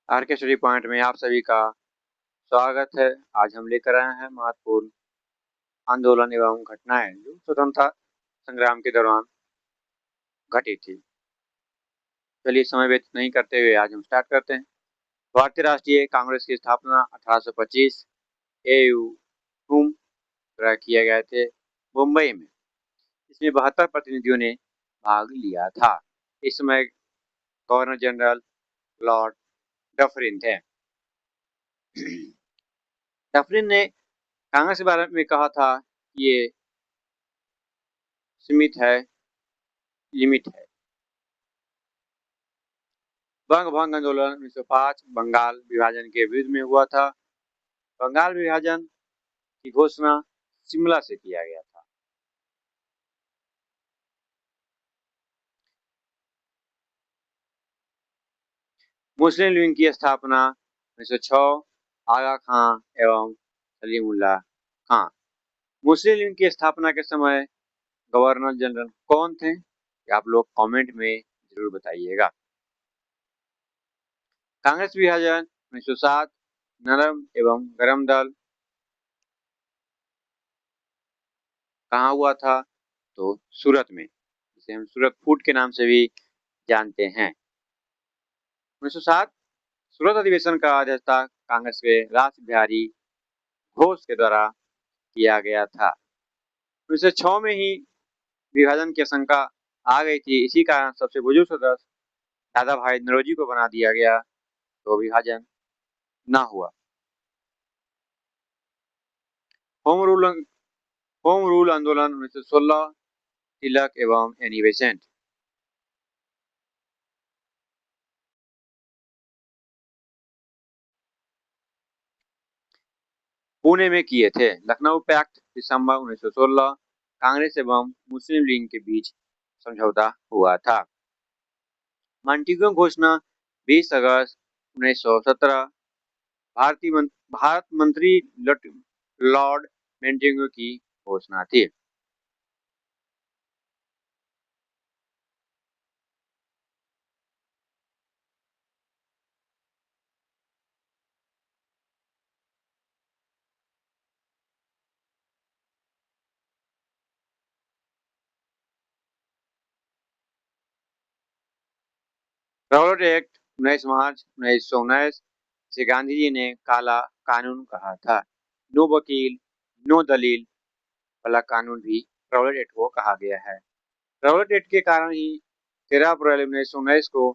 Are के study point में आप सभी का स्वागत है। आज हम लेकर आए हैं महत्वपूर्ण आंदोलन एवं घटनाएं जो स्वतंत्रता संग्राम के दौरान घटी थी। चलिए समय व्यतीत नहीं करते हुए आज हम स्टार्ट करते हैं। भारतीय राष्ट्रीय कांग्रेस की स्थापना 1825 एयू हुम द्वारा किए गए थे मुंबई में। इसमें 72 प्रतिनिधियों ने भाग लिया था। इस समय गवर्नर जनरल लॉर्ड डफरिन थे। डफरिन ने कांग्रेस के बारे में कहा था कि ये सीमित है, लिमिट है। बंग भंग आंदोलन 1905 बंगाल विभाजन के विरुद्ध में हुआ था। बंगाल विभाजन की घोषणा शिमला से किया गया था। मुस्लिम लीग की स्थापना 1906 आगा खां एवं सलीमुल्लाह खां। मुस्लिम लीग की स्थापना के समय गवर्नर जनरल कौन थे? ये आप लोग कमेंट में जरूर बताइएगा। कांग्रेस विभाजन 1907 नरम एवं गरम दल कहाँ हुआ था? तो सूरत में, जिसे हम सूरत फूट के नाम से भी जानते हैं। 1907 सूरत अधिवेशन का अध्यक्षता कांग्रेस के रास बिहारी घोष के द्वारा किया गया था। 1906 में ही विभाजन की आशंका आ गई थी। इसी कारण सबसे बुजुर्ग सदस्य दादा भाई नौरोजी को बना दिया गया, तो विभाजन न हुआ। होम रूल होम रूल आंदोलन 1916 तिलक एवं एनी बेसेंट। पुणे में किए थे। लखनऊ पैक्ट दिसंबर 1916 कांग्रेस एवं मुस्लिम लीग के बीच समझौता हुआ था। मॉन्टेग्यू घोषणा 20 अगस्त 1917 भारत मंत्री लॉर्ड मॉन्टेग्यू की घोषणा थी। रॉलेट एक्ट 19 मार्च 1919 से गांधी जी ने काला कानून कहा था। नो वकील नो दलील वाला कानून भी रॉलेट एक्ट को कहा गया है। रॉलेट एक्ट के कारण ही 13 अप्रैल 1919 को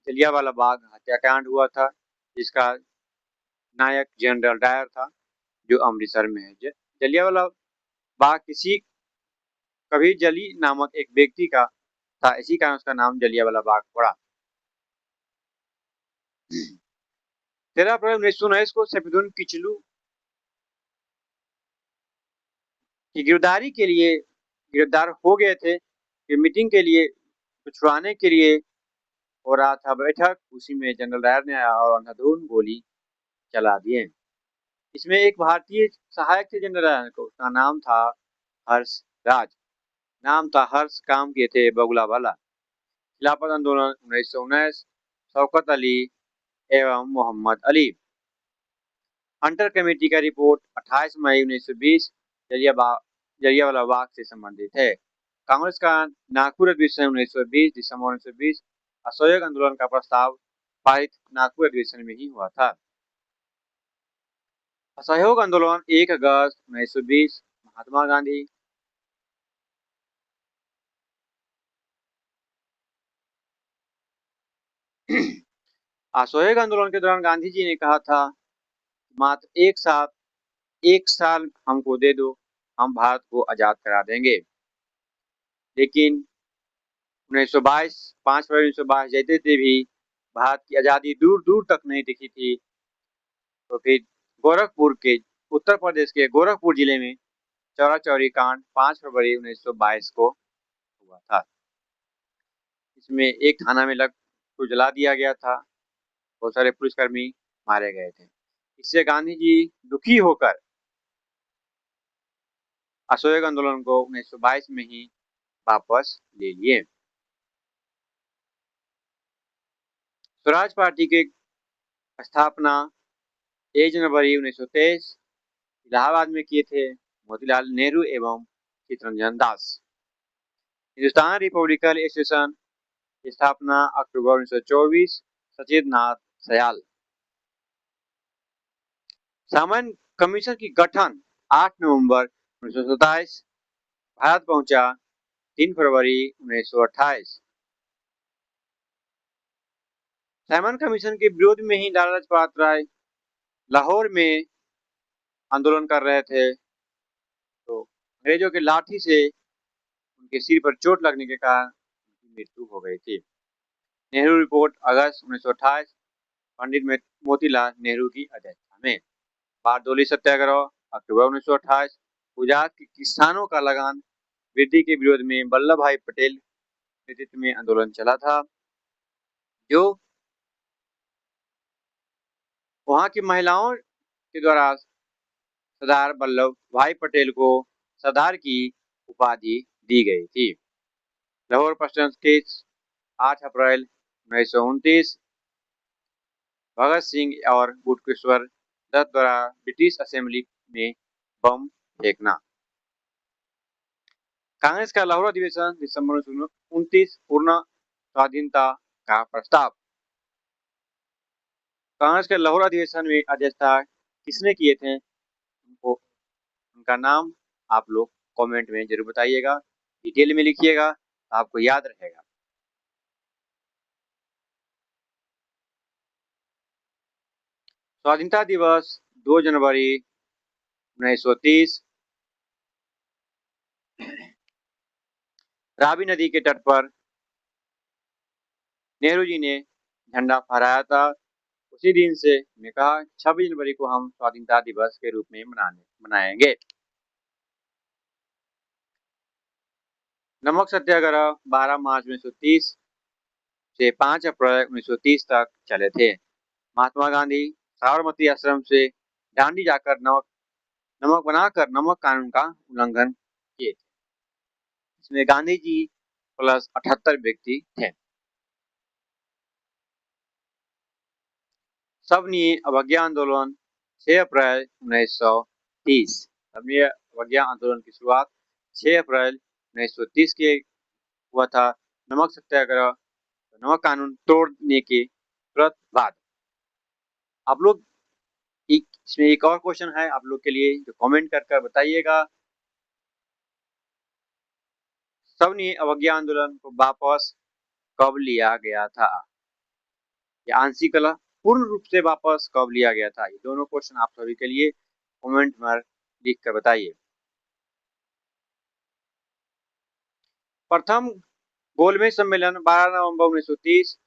जलियांवाला बाग हत्याकांड हुआ था, जिसका नायक जनरल डायर था, जो अमृतसर में है। जलियांवाला बाग किसी कभी जली नामक एक व्यक्ति का था, इसी कारण उसका नाम जलियांवाला बाग पड़ा। 13 अप्रैल 1919 को सैफुद्दीन किचलू की गिरफ्तारी के लिए गिरफ्तार हो गए थे। कि मीटिंग के लिए छुड़ाने के लिए हो रहा था बैठक, उसी में जनरल डायर ने आया और अंधाधुंध गोली चला दिए। इसमें एक भारतीय सहायक थे जनरल डायर को, उसका नाम था हर्ष राज। नाम था हर्ष, काम किए थे बगुला वाला। खिलाफत आंदोलन 1919 शौकत अली एवं मोहम्मद अली। हंटर कमेटी का रिपोर्ट 28 मई 1920 जलियांवाला बाग से संबंधित है। कांग्रेस का नागपुर अधिवेशन 1920 दिसंबर 1920 असहयोग आंदोलन का प्रस्ताव पारित नागपुर अधिवेशन में ही हुआ था। असहयोग आंदोलन 1 अगस्त 1920 महात्मा गांधी असहयोग आंदोलन के दौरान गांधी जी ने कहा था, मात्र एक साल हमको दे दो, हम भारत को आजाद करा देंगे। लेकिन 1922 5 फरवरी 1922 जैसे थे भी भारत की आजादी दूर दूर तक नहीं दिखी थी। तो फिर गोरखपुर के उत्तर प्रदेश के गोरखपुर जिले में चौरा चौरी कांड 5 फरवरी 1922 को हुआ था। इसमें एक थाना में लग को जला दिया गया था, बहुत सारे पुलिसकर्मी मारे गए थे। इससे गांधी जी दुखी होकर असहयोग आंदोलन को 1922 में ही वापस ले लिए। स्वराज पार्टी के स्थापना 1 जनवरी 1923 इलाहाबाद में किए थे मोतीलाल नेहरू एवं चित्तरंजन दास। हिंदुस्तान रिपब्लिकन एसोसिएशन की स्थापना अक्टूबर 1924 सचिव नाथ सयाल। सामान्य कमीशन की गठन 8 नवंबर 1927, भारत पहुंचा 3 फरवरी 1928। साइमन कमीशन के विरोध में ही लाला लाजपत राय लाहौर में आंदोलन कर रहे थे, तो अंग्रेजों के लाठी से उनके सिर पर चोट लगने के कारण उनकी मृत्यु हो गई थी। नेहरू रिपोर्ट अगस्त 1928, पंडित मोतीलाल नेहरू की अध्यक्षता में। बारडोली सत्याग्रह अक्टूबर 1928, गुजरात के किसानों का लगान वृद्धि के विरोध में वल्लभ भाई पटेल नेतृत्व में आंदोलन चला था, जो वहां की महिलाओं के द्वारा सरदार वल्लभ भाई पटेल को सरदार की उपाधि दी गई थी। लाहौर पर्सनल केस 8 अप्रैल 1929, भगत सिंह और बटुकेश्वर दत्त द्वारा ब्रिटिश असेंबली में बम फेंकना। कांग्रेस का लाहौर अधिवेशन दिसंबर 1929, पूर्ण स्वाधीनता का प्रस्ताव। कांग्रेस के लाहौर अधिवेशन में अध्यक्षता किसने किए थे, उनका नाम आप लोग कमेंट में जरूर बताइएगा, डिटेल में लिखिएगा, आपको याद रहेगा। स्वाधीनता दिवस 2 जनवरी 1930, रावी नदी के तट पर नेहरू जी ने झंडा फहराया था। उसी दिन से मैं कहा 26 जनवरी को हम स्वाधीनता दिवस के रूप में मनाएंगे। नमक सत्याग्रह 12 मार्च 1930 से 5 अप्रैल 1930 तक चले थे। महात्मा गांधी साबरमती आश्रम से दांडी जाकर नमक बनाकर नमक कानून का उल्लंघन किए थे। इसमें गांधी जी प्लस 78 व्यक्ति थे। सबनीय अवज्ञा आंदोलन 6 अप्रैल 1930। सबनीय अवज्ञा आंदोलन की शुरुआत 6 अप्रैल 1930 के हुआ था। नमक सत्याग्रह, नमक कानून तोड़ने के तुरंत बाद। आप लोग इसमें एक और क्वेश्चन है आप लोग के लिए, जो कमेंट कर बताइएगा। सबनीय अवज्ञा आंदोलन को वापस कब लिया गया था, या आंशिक पूर्ण रूप से वापस कब लिया गया था? ये दोनों क्वेश्चन आप सभी के लिए कमेंट में लिख कर बताइए। प्रथम गोलमेज सम्मेलन 12 नवंबर 1930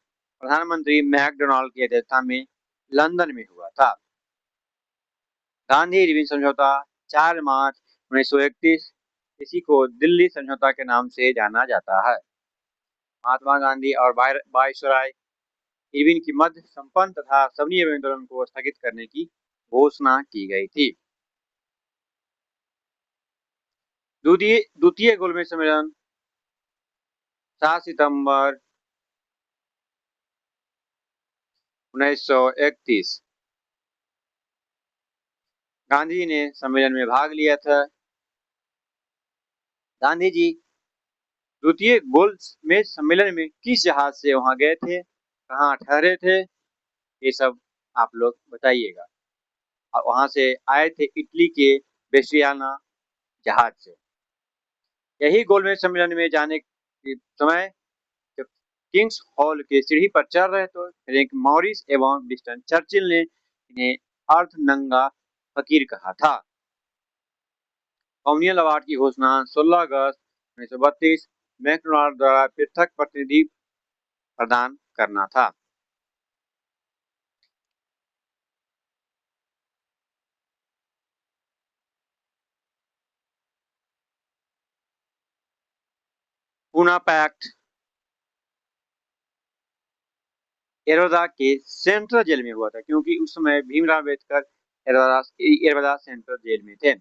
प्रधानमंत्री मैकडोनाल्ड की अध्यक्षता में लंदन में हुआ था। गांधी इरविन समझौता 4 मार्च 1931, इसी को दिल्ली समझौता के नाम से जाना जाता है। महात्मा गांधी और वायसराय इरविन की मध्य संपन्न तथा सबनीय आंदोलन को स्थगित करने की घोषणा की गई थी। द्वितीय गोलमेज सम्मेलन 7 सितंबर 1931, गांधी ने सम्मेलन में भाग लिया था। गांधी जी द्वितीय गोलमेज सम्मेलन में किस जहाज से वहां गए थे, कहाँ ठहरे थे, ये सब आप लोग बताइएगा। और वहां से आए थे इटली के वेस्टियाना जहाज से। यही गोलमेज सम्मेलन में जाने के समय जब किंग्स हॉल के सीढ़ी पर चढ़ रहे तो फ्रैंक मॉरिस एवं विंस्टन चर्चिल ने इन्हें अर्धनंगा फकीर कहा था। कॉमनियल अवार्ड की घोषणा 16 अगस्त 1932 मैकडोनाल्ड द्वारा पृथक प्रतिनिधि प्रदान करना था। पूना पैक्ट एरोदा के सेंट्रल जेल में हुआ था, क्योंकि उस समय भीमराव अम्बेडकर एरोदा सेंट्रल जेल में थे।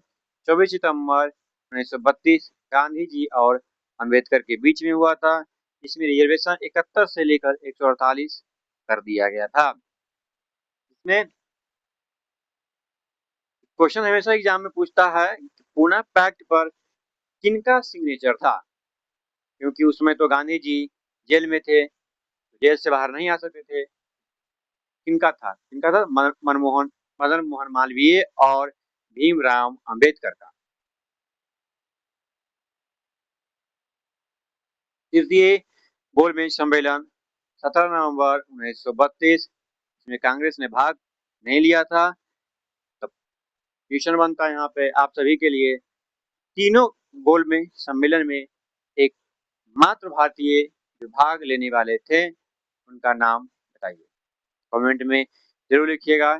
24 सितंबर 1932 गांधी जी और अम्बेडकर के बीच में हुआ था। इसमें रिजर्वेशन 71 से लेकर 148 कर दिया गया था। में क्वेश्चन हमेशा एग्जाम में पूछता है कि पूना पैक्ट पर किनका सिग्नेचर था, क्योंकि उसमें तो गांधी जी जेल में थे, जेल से बाहर नहीं आ सकते थे। किनका था मदन मोहन मालवीय और भीमराव अंबेडकर का। तृतीय गोलमेज सम्मेलन 17 नवंबर 1932 इसमें कांग्रेस ने भाग नहीं लिया था। तब क्वेश्चन बनता है यहाँ पे आप सभी के लिए, तीनों गोलमेज सम्मेलन में एक मात्र भारतीय जो भाग लेने वाले थे उनका नाम बताइए। कमेंट में जरूर लिखिएगा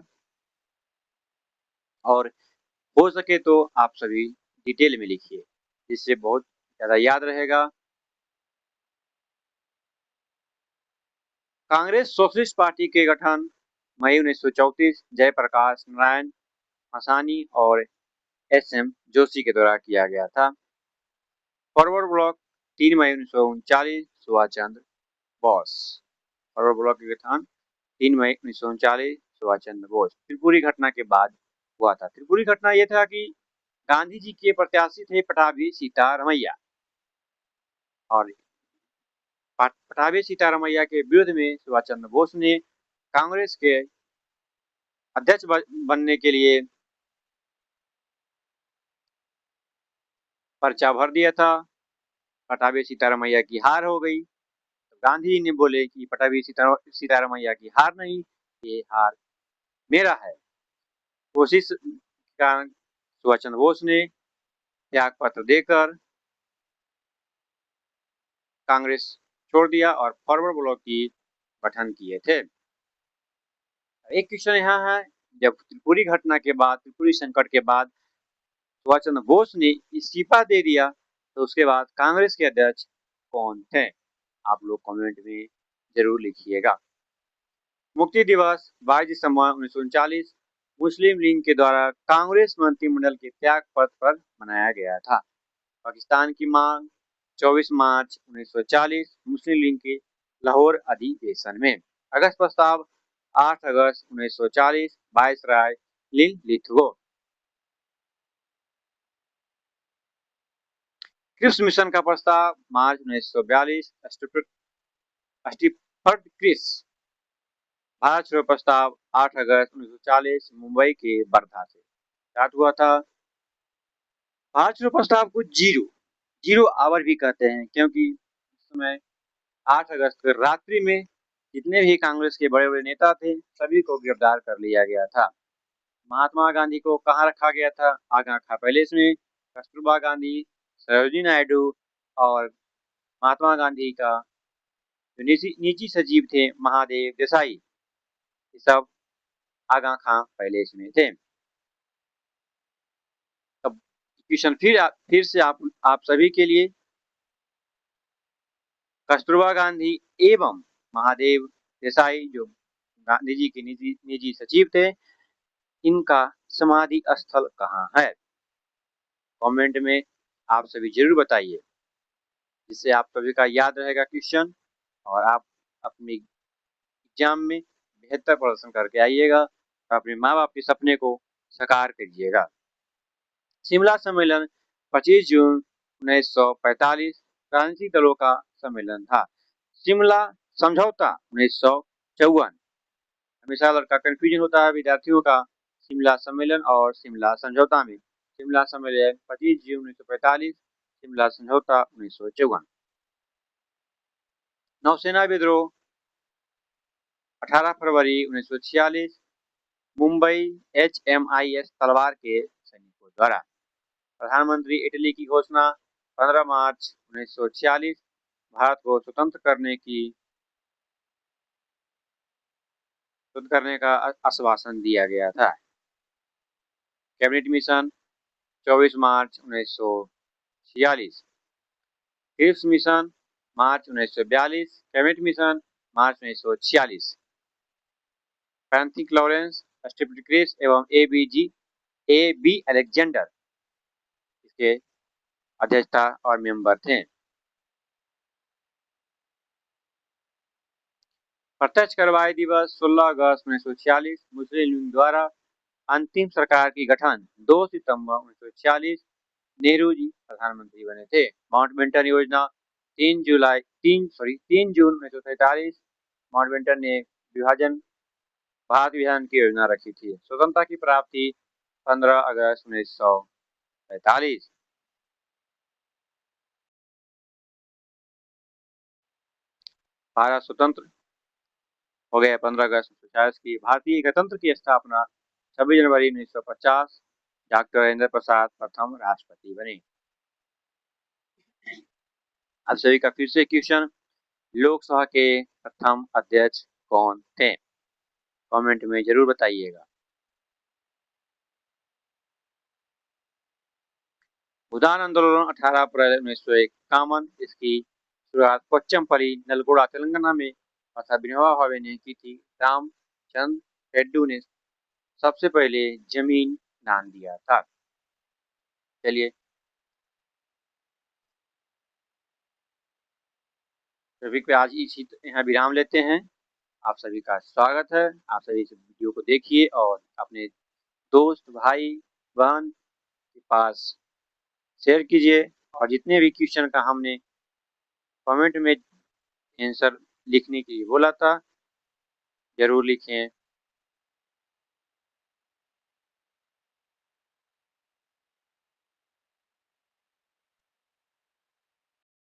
और हो सके तो आप सभी डिटेल में लिखिए, जिससे बहुत ज्यादा याद रहेगा। कांग्रेस सोशलिस्ट पार्टी के गठन मई 1934 जयप्रकाश नारायण मसानी और एस.एम. जोशी के द्वारा किया गया था। फॉरवर्ड ब्लॉक 3 मई 1939 सुभाष चंद्र बोस। फॉरवर्ड ब्लॉक के गठन 3 मई 1939 सुभाष चंद्र बोस। त्रिपुरी घटना के बाद हुआ था। त्रिपुरी घटना यह था कि गांधी जी के प्रत्याशी थे पटाभी सीतारमैया, और पटाभी सीतारमैया के विरुद्ध में सुभाष चंद्र बोस ने कांग्रेस के अध्यक्ष बनने के लिए पर्चा भर दिया था। पटाभी सीतारमैया की हार हो गई, तो गांधी जी ने बोले कि पटाभी सीतारमैया की हार नहीं, ये हार मेरा है। कोशिश कारण सुभाष चंद्र बोस ने त्याग पत्र देकर कांग्रेस छोड़ दिया और फॉरवर्ड ब्लॉक की गठन किए थे। एक क्वेश्चन यहाँ है, जब त्रिपुरी घटना के बाद, त्रिपुरी संकट के बाद सुभाष चंद्र बोस ने इस्तीफा दे दिया, तो उसके बाद कांग्रेस के अध्यक्ष कौन थे? आप लोग कमेंट में जरूर लिखिएगा। मुक्ति दिवस 22 दिसंबर 1939 मुस्लिम लीग के द्वारा कांग्रेस मंत्रिमंडल के त्याग पत्र पर मनाया गया था। पाकिस्तान की मांग 24 मार्च 1940 मुस्लिम लीग के लाहौर अधिवेशन में। अगस्त प्रस्ताव 8 अगस्त 1940 वायसराय लिथगो। क्रिप्स मिशन का प्रस्ताव मार्च 1942 स्टीफर्ड क्रिप्स। भारत छोड़ो प्रस्ताव 8 अगस्त 1940 मुंबई के वर्धा से स्टार्ट हुआ था। भारत छोड़ो प्रस्ताव को जीरो आवर भी कहते हैं, क्योंकि उस समय 8 अगस्त को रात्रि में जितने भी कांग्रेस के बड़े बड़े नेता थे सभी को गिरफ्तार कर लिया गया था। महात्मा गांधी को कहाँ रखा गया था? आगा खा पैलेस में। कस्तूरबा गांधी, सरोजिनी नायडू और महात्मा गांधी का जो निजी सचिव थे महादेव देसाई, ये सब आगा खां पैलेस में थे। तब क्वेश्चन फिर से आप सभी के लिए, कस्तूरबा गांधी एवं महादेव देसाई जो गांधी जी के निजी सचिव थे, इनका समाधि स्थल कहाँ है? कमेंट में आप सभी जरूर बताइए, जिससे आप सभी का याद रहेगा क्वेश्चन और आप अपनी एग्जाम में बेहतर प्रदर्शन करके आइएगा और अपने माँ बाप के सपने को साकार करिएगा। शिमला सम्मेलन 25 जून 1945 क्रांतिकारी दलों का सम्मेलन था। शिमला समझौता 1954। हमेशा लड़का कंफ्यूजन होता है विद्यार्थियों का शिमला सम्मेलन और शिमला समझौता में। शिमला सम्मेलन 25 जून 1945, शिमला समझौता 1954। नौसेना विद्रोह 18 फरवरी 1946 मुंबई HMIS तलवार के सैनिकों द्वारा। प्रधानमंत्री इटली की घोषणा 15 मार्च 1946 भारत को स्वतंत्र करने का आश्वासन दिया गया था। कैबिनेट मिशन 24 मार्च 1946। क्रिप्स मिशन मार्च 1942। कैबिनेट मिशन मार्च 1946। फ्रांसिस लॉरेंस, स्टीफन क्रिप्स एवं AB अलेक्जेंडर इसके अध्यक्षता और मेंबर थे। प्रत्यक्ष कार्रवाई दिवस 16 अगस्त 1946 मुस्लिम लीग द्वारा अंतिम सरकार की गठन 2 सितंबर 1946 नेहरू जी प्रधानमंत्री बने थे। माउंटबेटन योजना 3 जून 1947 माउंटबेटन ने भारत विभाजन की योजना रखी थी। स्वतंत्रता की प्राप्ति 15 अगस्त 1945। भारत स्वतंत्र हो गया 15 अगस्त 1950 की। भारतीय गणतंत्र की स्थापना 26 जनवरी 1950 डॉक्टर राजेंद्र प्रसाद प्रथम राष्ट्रपति बने। आप सभी का फिर से क्वेश्चन, लोकसभा के प्रथम अध्यक्ष कौन थे? कमेंट में जरूर बताइएगा। भूदान आंदोलन 18 अप्रैल 1951, इसकी शुरुआत पोच्चमपल्ली नलगोड़ा तेलंगाना में तथा विनोबा भावे ने की थी। रामचंद्र रेड्डी ने सबसे पहले जमीन दान दिया था। चलिए सभी पे आज इसी यहाँ विराम लेते हैं। आप सभी का स्वागत है। आप सभी इस वीडियो को देखिए और अपने दोस्त, भाई, बहन के पास शेयर कीजिए और जितने भी क्वेश्चन का हमने कमेंट में आंसर लिखने के लिए बोला था जरूर लिखें।